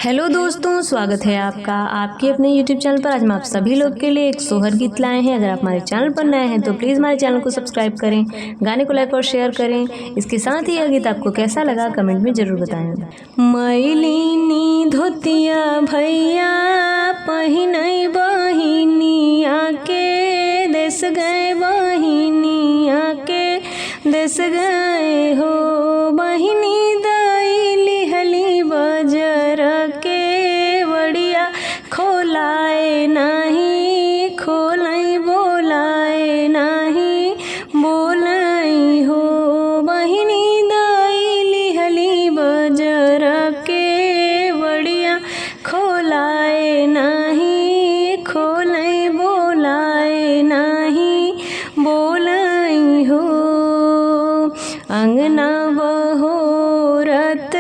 Hello दोस्तों, स्वागत है आपका आपके अपने YouTube चैनल पर। आज हम आप सभी लोग के लिए एक सोहर गीत लाए हैं। अगर आप हमारे चैनल पर नए हैं तो प्लीज़ हमारे चैनल को सब्सक्राइब करें, गाने को लाइक और शेयर करें। इसके साथ ही यह गीत आपको कैसा लगा कमेंट में ज़रूर बताएं। मैलिनी धोतिया भैया पहिनई बहिनिया के देश गए, बहिनिया के देश गए हो। बहिनी दैली हली बजर के बड़िया खोलाए नाही, खोलाई बोलाए नाही, बोलाई हो। बहिनी दैली हली बजर के बड़िया खोलाए नाही, खोलाई बोलाए नाही, बोलाई हो। अंगना बहोरत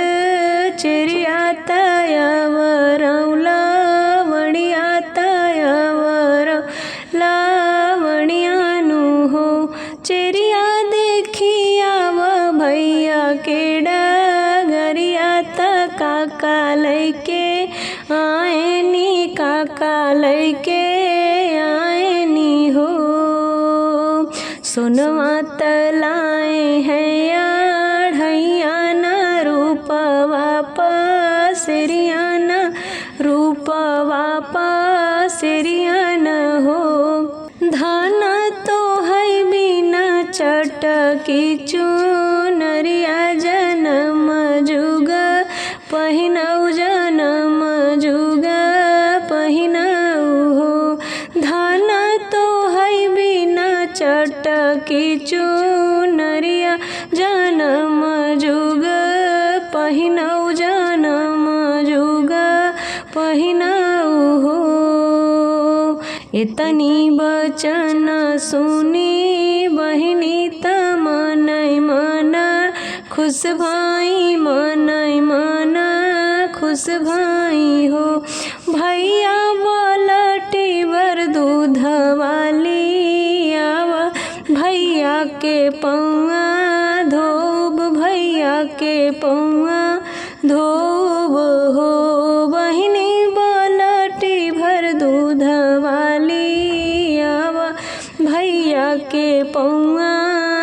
चिड़िया तयवर लावणिया तयवर लावणियानु हो। चिड़िया देखिया व भैया के डगरिया त काका लैके आएनी, काका लैके आएनी हो। सोनवा तलाए हैं आढ़ैया न रूपवा पसरिया न, रूपवा पसरिया न हो। धान तो है बिना चटकी चुनरिया जनम जुग पहिनऊ, जनम जुग पहिनऊ हो। धान तो है बिना चटकी चुनरिया जनम जुग पहिनऊ, जनम जुग पहिनऊ हो। इतनी बचन सुनी बहिनी त मनई मन खुश भाई, मनई मन खुश भाई हो। भैया बालटी भर दूध वाली आवा, भैया के पौआ धोब, भैया के पौआ धोब हो। बहिनी बालटी भर दूध वाली आवा, भैया के पौआ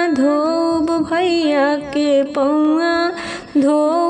धोब, भैया के पौआ धोब।